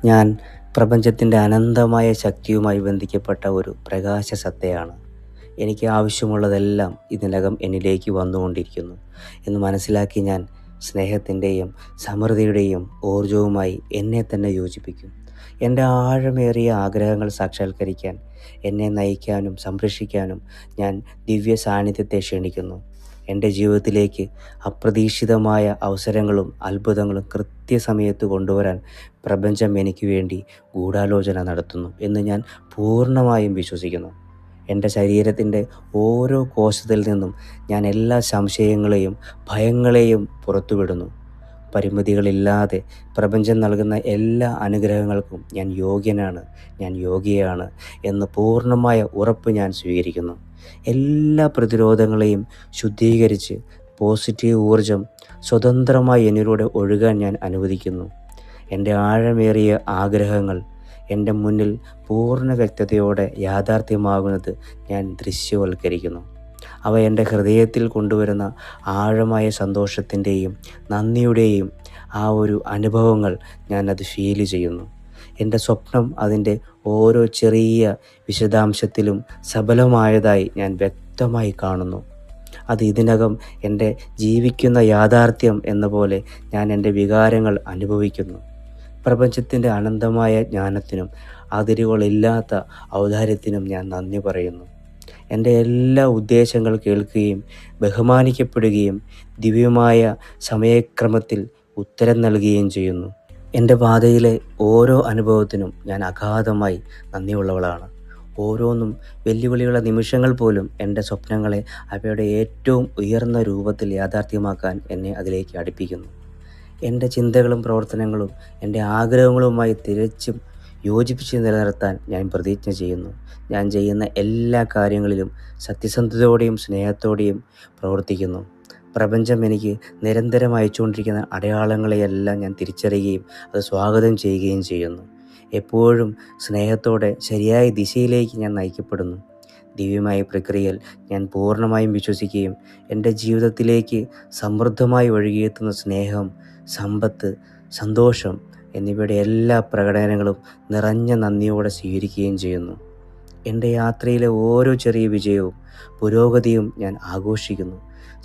ഞാൻ പ്രപഞ്ചത്തിൻ്റെ അനന്തമായ ശക്തിയുമായി ബന്ധിക്കപ്പെട്ട ഒരു പ്രകാശ സത്തയാണ്. എനിക്ക് ആവശ്യമുള്ളതെല്ലാം ഇതിനകം എന്നിലേക്ക് വന്നുകൊണ്ടിരിക്കുന്നു എന്ന് മനസ്സിലാക്കി ഞാൻ സ്നേഹത്തിൻ്റെയും സമൃദ്ധിയുടെയും ഊർജവുമായി എന്നെ തന്നെ യോജിപ്പിക്കും. എൻ്റെ ആഴമേറിയ ആഗ്രഹങ്ങൾ സാക്ഷാത്കരിക്കാൻ എന്നെ നയിക്കാനും സംരക്ഷിക്കാനും ഞാൻ ദിവ്യ സാന്നിധ്യത്തെ ക്ഷണിക്കുന്നു. എൻ്റെ ജീവിതത്തിലേക്ക് അപ്രതീക്ഷിതമായ അവസരങ്ങളും അത്ഭുതങ്ങളും കൃത്യസമയത്ത് കൊണ്ടുവരാൻ പ്രപഞ്ചം എനിക്ക് വേണ്ടി ഗൂഢാലോചന നടത്തുന്നു എന്ന് ഞാൻ പൂർണ്ണമായും വിശ്വസിക്കുന്നു. എൻ്റെ ശരീരത്തിൻ്റെ ഓരോ കോശത്തിൽ നിന്നും ഞാൻ എല്ലാ സംശയങ്ങളെയും ഭയങ്ങളെയും പുറത്തുവിടുന്നു. പരിമിതികളില്ലാതെ പ്രപഞ്ചം നൽകുന്ന എല്ലാ അനുഗ്രഹങ്ങൾക്കും ഞാൻ യോഗ്യനാണ്, ഞാൻ യോഗ്യയാണ് എന്ന പൂർണ്ണമായ ഉറപ്പ് ഞാൻ സ്വീകരിക്കുന്നു. എല്ലാ പ്രതിരോധങ്ങളെയും ശുദ്ധീകരിച്ച് പോസിറ്റീവ് ഊർജം സ്വതന്ത്രമായി എന്നിലൂടെ ഒഴുകാൻ ഞാൻ അനുവദിക്കുന്നു. എൻ്റെ ആഴമേറിയ ആഗ്രഹങ്ങൾ എൻ്റെ മുന്നിൽ പൂർണ്ണ വ്യക്തതയോടെ യാഥാർത്ഥ്യമാകുന്നത് ഞാൻ ദൃശ്യവൽക്കരിക്കുന്നു. അവ എൻ്റെ ഹൃദയത്തിൽ കൊണ്ടുവരുന്ന ആഴമായ സന്തോഷത്തിൻ്റെയും നന്ദിയുടെയും ആ ഒരു അനുഭവങ്ങൾ ഞാനത് ഫീൽ ചെയ്യുന്നു. എൻ്റെ സ്വപ്നം അതിൻ്റെ ഓരോ ചെറിയ വിശദാംശത്തിലും സഫലമായതായി ഞാൻ വ്യക്തമായി കാണുന്നു. അത് ഇതിനകം എൻ്റെ ജീവിക്കുന്ന യാഥാർത്ഥ്യം എന്ന പോലെ ഞാൻ എൻ്റെ വികാരങ്ങൾ അനുഭവിക്കുന്നു. പ്രപഞ്ചത്തിൻ്റെ അനന്തമായ ജ്ഞാനത്തിനും അതിരുകളില്ലാത്ത ഔദാര്യത്തിനും ഞാൻ നന്ദി പറയുന്നു. എൻ്റെ എല്ലാ ഉദ്ദേശങ്ങൾ കേൾക്കുകയും ബഹുമാനിക്കപ്പെടുകയും ദിവ്യമായ സമയക്രമത്തിൽ ഉത്തരം നൽകുകയും ചെയ്യുന്നു. എൻ്റെ പാതയിലെ ഓരോ അനുഭവത്തിനും ഞാൻ അഗാധമായി നന്ദിയുള്ളവളാണ്. ഓരോന്നും വെല്ലുവിളിയുള്ള നിമിഷങ്ങൾ പോലും എൻ്റെ സ്വപ്നങ്ങളെ അവയുടെ ഏറ്റവും ഉയർന്ന രൂപത്തിൽ യാഥാർത്ഥ്യമാക്കാൻ എന്നെ അതിലേക്ക് അടുപ്പിക്കുന്നു. എൻ്റെ ചിന്തകളും പ്രവർത്തനങ്ങളും എൻ്റെ ആഗ്രഹങ്ങളുമായി തികച്ചും യോജിപ്പിച്ച് നിലനിർത്താൻ ഞാൻ പ്രതിജ്ഞ ചെയ്യുന്നു. ഞാൻ ചെയ്യുന്ന എല്ലാ കാര്യങ്ങളിലും സത്യസന്ധതയോടെയും സ്നേഹത്തോടെയും പ്രവർത്തിക്കുന്നു. പ്രപഞ്ചം എനിക്ക് നിരന്തരം അയച്ചുകൊണ്ടിരിക്കുന്ന അടയാളങ്ങളെയെല്ലാം ഞാൻ തിരിച്ചറിയുകയും അത് സ്വാഗതം ചെയ്യുകയും ചെയ്യുന്നു. എപ്പോഴും സ്നേഹത്തോടെ ശരിയായ ദിശയിലേക്ക് ഞാൻ നയിക്കപ്പെടുന്നു. ദിവ്യമായ പ്രക്രിയയിൽ ഞാൻ പൂർണ്ണമായും വിശ്വസിക്കുകയും എൻ്റെ ജീവിതത്തിലേക്ക് സമൃദ്ധമായി ഒഴുകിയെത്തുന്ന സ്നേഹം, സമ്പത്ത്, സന്തോഷം എന്നിവയുടെ എല്ലാ പ്രകടനങ്ങളും നിറഞ്ഞ നന്ദിയോടെ സ്വീകരിക്കുകയും ചെയ്യുന്നു. എൻ്റെ യാത്രയിലെ ഓരോ ചെറിയ വിജയവും പുരോഗതിയും ഞാൻ ആഘോഷിക്കുന്നു.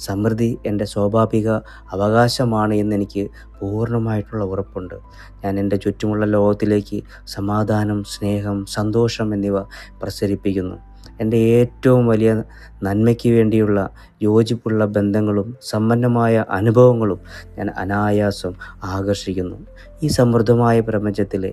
സമൃദ്ധി എൻ്റെ സ്വാഭാവിക അവകാശമാണ് എന്നെനിക്ക് പൂർണ്ണമായിട്ടുള്ള ഉറപ്പുണ്ട്. ഞാൻ എൻ്റെ ചുറ്റുമുള്ള ലോകത്തിലേക്ക് സമാധാനം, സ്നേഹം, സന്തോഷം എന്നിവ പ്രസരിപ്പിക്കുന്നു. എൻ്റെ ഏറ്റവും വലിയ നന്മയ്ക്ക് വേണ്ടിയുള്ള യോജിപ്പുള്ള ബന്ധങ്ങളും സമ്പന്നമായ അനുഭവങ്ങളും ഞാൻ അനായാസം ആകർഷിക്കുന്നു. ഈ സമൃദ്ധമായ പ്രപഞ്ചത്തിലെ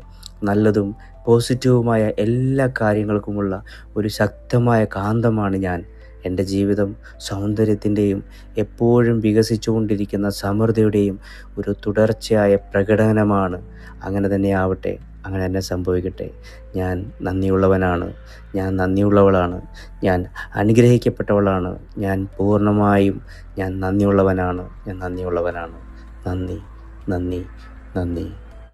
നല്ലതും പോസിറ്റീവുമായ എല്ലാ കാര്യങ്ങൾക്കുമുള്ള ഒരു ശക്തമായ കാന്തമാണ് ഞാൻ. എൻ്റെ ജീവിതം സൗന്ദര്യത്തിൻ്റെയും എപ്പോഴും വികസിച്ചുകൊണ്ടിരിക്കുന്ന സമൃദ്ധിയുടെയും ഒരു തുടർച്ചയായ പ്രകടനമാണ്. അങ്ങനെ തന്നെ ആവട്ടെ, അങ്ങനെ തന്നെ സംഭവിക്കട്ടെ. ഞാൻ നന്ദിയുള്ളവനാണ്, ഞാൻ നന്ദിയുള്ളവളാണ്, ഞാൻ അനുഗ്രഹിക്കപ്പെട്ടവളാണ്, ഞാൻ പൂർണ്ണമായും നന്ദിയുള്ളവനാണ്. നന്ദി, നന്ദി, നന്ദി.